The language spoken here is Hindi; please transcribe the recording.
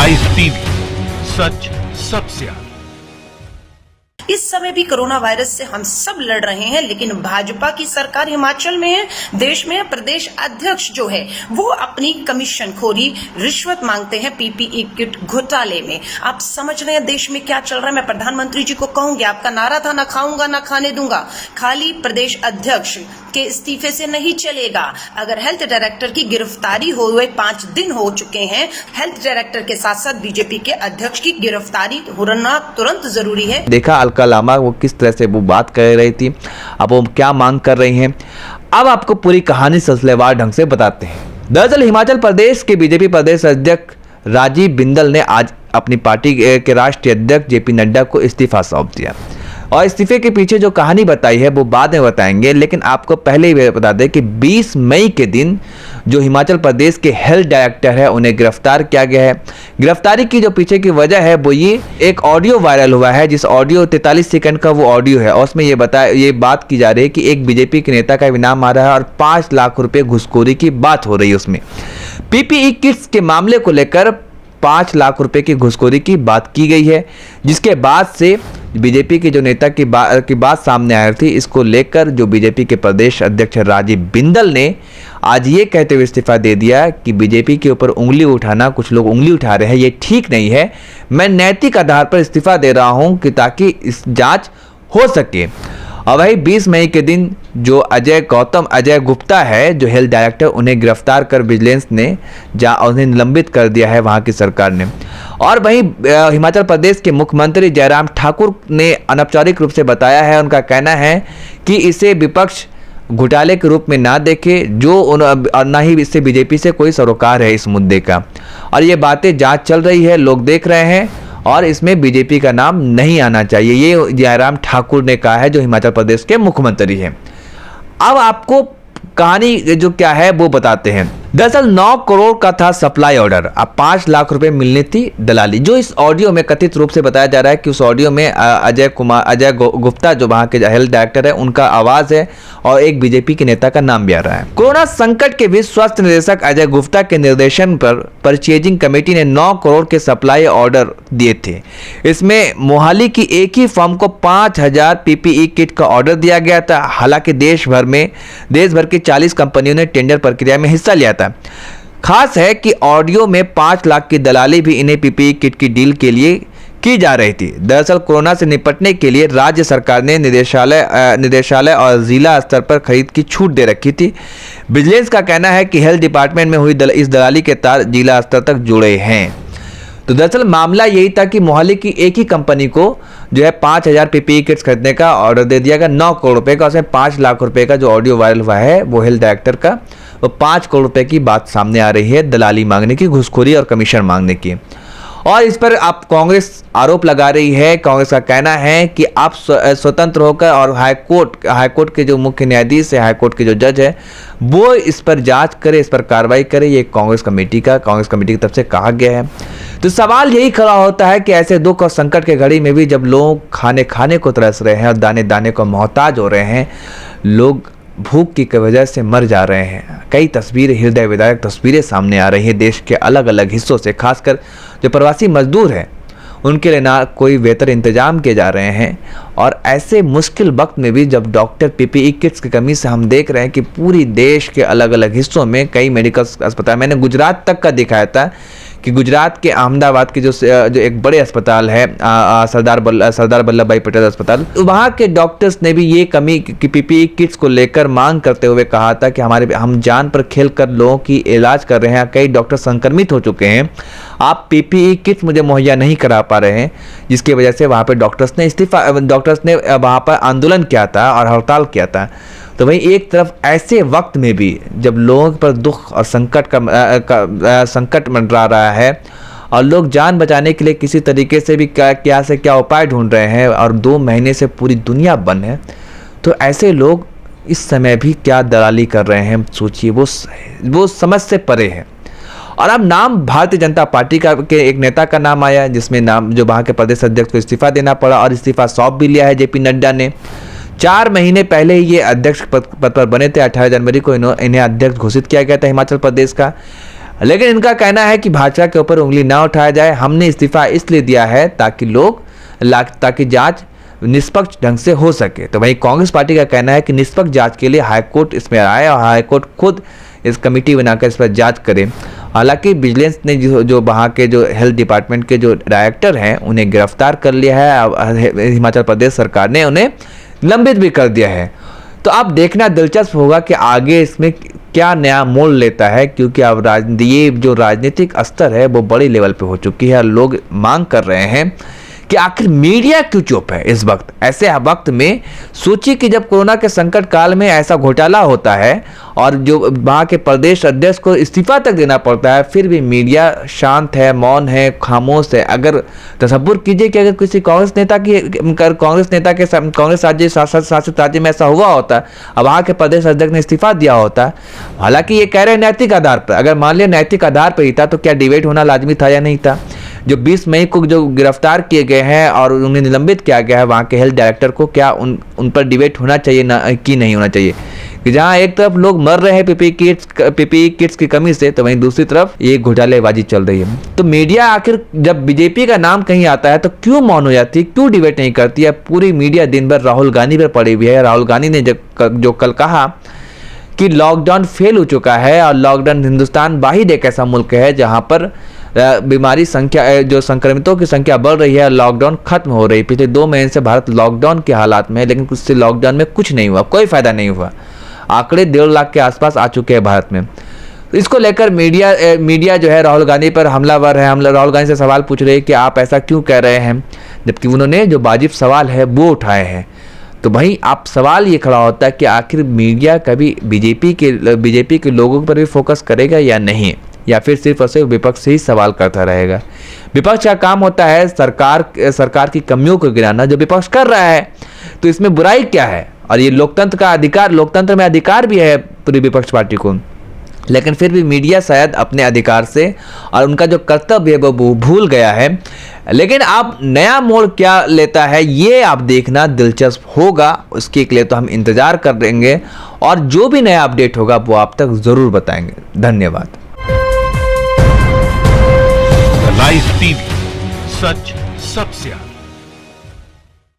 आइस टीवी, सच सबसे आगे। इस समय भी कोरोना वायरस से हम सब लड़ रहे हैं, लेकिन भाजपा की सरकार हिमाचल में है, देश में है। प्रदेश अध्यक्ष जो है वो अपनी कमीशन खोरी, रिश्वत मांगते हैं पीपीई किट घोटाले में। आप समझ रहे हैं देश में क्या चल रहा है। मैं प्रधानमंत्री जी को कहूंगी, आपका नारा था ना खाऊंगा ना खाने दूंगा, खाली प्रदेश अध्यक्ष के इस्तीफे से नहीं चलेगा। अगर हेल्थ डायरेक्टर की गिरफ्तारी हुए 5 दिन हो चुके हैं, हेल्थ डायरेक्टर के साथ साथ बीजेपी के अध्यक्ष की गिरफ्तारी होना तुरंत जरूरी है। देखा अलका लामा वो किस तरह से वो बात कर रही थी, अब वो क्या मांग कर रही हैं। अब आपको पूरी कहानी सिलसिलेवार ढंग से बताते हैं। दरअसल हिमाचल प्रदेश के बीजेपी प्रदेश अध्यक्ष राजीव बिंदल ने आज अपनी पार्टी के राष्ट्रीय अध्यक्ष जेपी नड्डा को इस्तीफा सौंप दिया, और इस्तीफे के पीछे जो कहानी बताई है वो बाद में बताएंगे। लेकिन आपको पहले ही बता दें कि 20 मई के दिन जो हिमाचल प्रदेश के हेल्थ डायरेक्टर है उन्हें गिरफ्तार किया गया है। गिरफ्तारी की जो पीछे की वजह है वो ये एक ऑडियो वायरल हुआ है, जिस ऑडियो 43 सेकंड का वो ऑडियो है, और उसमें ये बात की जा रही है कि एक बीजेपी के नेता का इनाम आ रहा है और 5 लाख रुपए घुसखोरी की बात हो रही है। उसमें पीपीई किट्स के मामले को लेकर 5 लाख रुपए की घुसखोरी की बात की गई है, जिसके बाद से बीजेपी के जो नेता की बात सामने आई थी। इसको लेकर जो बीजेपी के प्रदेश अध्यक्ष राजीव बिंदल ने आज ये कहते हुए इस्तीफा दे दिया कि बीजेपी के ऊपर उंगली उठाना, कुछ लोग उंगली उठा रहे हैं, ये ठीक नहीं है। मैं नैतिक आधार पर इस्तीफा दे रहा हूं कि ताकि इस जांच हो सके। और वही 20 मई के दिन जो अजय गुप्ता है जो हेल्थ डायरेक्टर, उन्हें गिरफ्तार कर विजिलेंस ने उन्हें निलंबित कर दिया है वहां की सरकार ने। और वहीं हिमाचल प्रदेश के मुख्यमंत्री जयराम ठाकुर ने अनौपचारिक रूप से बताया है, उनका कहना है कि इसे विपक्ष घोटाले के रूप में ना देखे, और ना ही इससे बीजेपी से कोई सरोकार है इस मुद्दे का। और ये बातें जांच चल रही है, लोग देख रहे हैं, और इसमें बीजेपी का नाम नहीं आना चाहिए, ये जयराम ठाकुर ने कहा है जो हिमाचल प्रदेश के मुख्यमंत्री हैं। अब आपको कहानी जो क्या है वो बताते हैं। दरअसल 9 करोड़ का था सप्लाई ऑर्डर, अब 5 लाख रुपए मिलनी थी दलाली। जो इस ऑडियो में कथित रूप से बताया जा रहा है कि उस ऑडियो में अजय गुप्ता जो वहां के हेल्थ डायरेक्टर है उनका आवाज है, और एक बीजेपी के नेता का नाम भी आ रहा है। कोरोना संकट के बीच स्वास्थ्य निदेशक अजय गुप्ता के निर्देशन पर परचेजिंग कमेटी ने 9 करोड़ के सप्लाई ऑर्डर दिए थे। इसमें मोहाली की एक ही फर्म को 5000 पीपीई किट का ऑर्डर दिया गया था। हालांकि देश भर की 40 कंपनियों ने टेंडर प्रक्रिया में हिस्सा लिया था। खास है कि ऑडियो में 5 लाख की दलाली भी इन्हें पीपीई किट की डील के लिए की जा रही थी। दरअसल कोरोना से निपटने के लिए राज्य सरकार ने निदेशालय और जिला स्तर पर खरीद की छूट दे रखी थी। विजिलेंस का कहना है कि हेल्थ डिपार्टमेंट में हुई इस दलाली के तार जिला स्तर तक जुड़े हैं। तो दरअसल मामला यही था कि मोहाली की एक ही कंपनी को जो है 5000 पीपीई किट्स खरीदने का ऑर्डर दे दिया गया 9 करोड़ रुपए का। उसमें 5 लाख रुपए का जो ऑडियो वायरल हुआ है वो हेल्थ डायरेक्टर का, वो 5 करोड़ रुपए की बात सामने आ रही है, दलाली मांगने की, घुसखोरी और कमीशन मांगने की। और इस पर आप कांग्रेस आरोप लगा रही है। कांग्रेस का कहना है कि आप स्वतंत्र होकर, और हाईकोर्ट के जो मुख्य न्यायाधीश है, हाईकोर्ट के जो जज है, वो इस पर जांच करे, इस पर कार्रवाई करे। ये कांग्रेस कमेटी की तरफ से कहा गया है। तो सवाल यही खड़ा होता है कि ऐसे दुख और संकट के घड़ी में भी जब लोग खाने को तरस रहे हैं और दाने दाने को मोहताज हो रहे हैं, लोग भूख की वजह से मर जा रहे हैं। कई तस्वीरें, हृदय विदारक तस्वीरें सामने आ रही हैं देश के अलग अलग हिस्सों से। खासकर जो प्रवासी मजदूर हैं उनके लिए ना कोई बेहतर इंतजाम किए जा रहे हैं। और ऐसे मुश्किल वक्त में भी जब डॉक्टर पीपीई किट्स की कमी से हम देख रहे हैं कि पूरी देश के अलग अलग हिस्सों में कई मेडिकल अस्पताल, मैंने गुजरात तक का दिखाया था कि गुजरात के अहमदाबाद के जो एक बड़े अस्पताल है सरदार वल्लभ भाई पटेल अस्पताल, वहाँ के डॉक्टर्स ने भी ये कमी की पीपीई किट्स को लेकर मांग करते हुए कहा था कि हम जान पर खेल कर लोगों की इलाज कर रहे हैं, कई डॉक्टर संक्रमित हो चुके हैं, आप पीपीई किट्स मुझे मुहैया नहीं करा पा रहे हैं। जिसकी वजह से वहाँ पे डॉक्टर्स ने वहाँ पर आंदोलन किया था और हड़ताल किया था। तो वहीं एक तरफ ऐसे वक्त में भी जब लोगों पर दुख और संकट मंडरा रहा है और लोग जान बचाने के लिए किसी तरीके से भी क्या उपाय ढूंढ रहे हैं, और 2 महीने से पूरी दुनिया बंद है, तो ऐसे लोग इस समय भी क्या दलाली कर रहे हैं सोचिए। वो समझ से परे है। और अब नाम भारतीय जनता पार्टी के एक नेता का नाम आया, जिसमें नाम जो वहाँ के प्रदेश अध्यक्ष को इस्तीफा देना पड़ा, और इस्तीफा सौंप भी लिया है जेपी नड्डा ने। 4 महीने पहले ही ये अध्यक्ष पद पर बने थे। 18 जनवरी को इन्हें अध्यक्ष घोषित किया गया था हिमाचल प्रदेश का। लेकिन इनका कहना है कि भाजपा के ऊपर उंगली ना उठाया जाए। हमने इस्तीफा इसलिए दिया है ताकि जांच निष्पक्ष ढंग से हो सके। तो वहीं कांग्रेस पार्टी का कहना है कि निष्पक्ष जांच के लिए हाईकोर्ट इसमें आए और हाईकोर्ट खुद इस कमेटी बनाकर इस पर जांच करे। हालांकि विजिलेंस ने जो वहाँ के जो हेल्थ डिपार्टमेंट के जो डायरेक्टर हैं उन्हें गिरफ्तार कर लिया है। हिमाचल प्रदेश सरकार ने उन्हें निलंबित भी कर दिया है। तो अब देखना दिलचस्प होगा कि आगे इसमें क्या नया मोड़ लेता है, क्योंकि अब ये जो राजनीतिक स्तर है वो बड़ी लेवल पे हो चुकी है। लोग मांग कर रहे हैं कि आखिर मीडिया क्यों चुप है इस वक्त। ऐसे वक्त में सोचिए कि जब कोरोना के संकट काल में ऐसा घोटाला होता है और जो वहाँ के प्रदेश अध्यक्ष को इस्तीफा तक देना पड़ता है, फिर भी मीडिया शांत है, मौन है, खामोश है। अगर तसव्वुर कीजिए कि अगर किसी कांग्रेस शासित राज्य में ऐसा हुआ होता और वहाँ के प्रदेश अध्यक्ष ने इस्तीफा दिया होता, हालांकि ये कह रहे हैं नैतिक आधार पर, अगर मान लिया नैतिक आधार पर ही था तो क्या डिबेट होना लाजमी था या नहीं था। जो 20 मई को जो गिरफ्तार किए गए हैं और उन्हें निलंबित किया गया है वहाँ के हेल्थ डायरेक्टर को, क्या उन पर डिबेट होना चाहिए ना कि नहीं होना चाहिए। कि जहाँ एक तरफ लोग मर रहे हैं पीपीई किट्स की कमी से, तो वहीं दूसरी तरफ ये घोटालेबाजी चल रही है। तो मीडिया आखिर जब बीजेपी का नाम कहीं आता है तो क्यों मौन हो जाती है, क्यों डिबेट नहीं करती है। पूरी मीडिया दिन भर राहुल गांधी पर पड़ी हुई है। राहुल गांधी ने जो कल कहा कि लॉकडाउन फेल हो चुका है और लॉकडाउन, हिंदुस्तान वाहिद एक ऐसा मुल्क है जहाँ पर बीमारी संख्या, जो संक्रमितों की संख्या बढ़ रही है, लॉकडाउन खत्म हो रही है। पिछले 2 महीने से भारत लॉकडाउन के हालात में है, लेकिन उससे लॉकडाउन में कुछ नहीं हुआ, कोई फायदा नहीं हुआ। आंकड़े 1.5 लाख के आसपास आ चुके हैं भारत में। तो इसको लेकर मीडिया जो है राहुल गांधी पर हमलावर है। राहुल गांधी से सवाल पूछ रहे हैं कि आप ऐसा क्यों कह रहे हैं, जबकि उन्होंने जो वाजिब सवाल है वो उठाए हैं। तो भाई आप सवाल ये खड़ा होता है कि आखिर मीडिया कभी बीजेपी के लोगों पर भी फोकस करेगा या नहीं, या फिर सिर्फ और सिर्फ विपक्ष से ही सवाल करता रहेगा। विपक्ष का काम होता है सरकार की कमियों को गिराना। जो विपक्ष कर रहा है तो इसमें बुराई क्या है, और ये लोकतंत्र में अधिकार भी है पूरी विपक्ष पार्टी को, लेकिन फिर भी मीडिया शायद अपने अधिकार से और उनका जो कर्तव्य है वो भूल गया है। लेकिन अब नया मोड़ क्या लेता है ये आप देखना दिलचस्प होगा। उसके लिए तो हम इंतजार कर देंगे और जो भी नया अपडेट होगा वो आप तक जरूर बताएंगे। धन्यवाद। लाइव टीवी, सच सबसे आगे।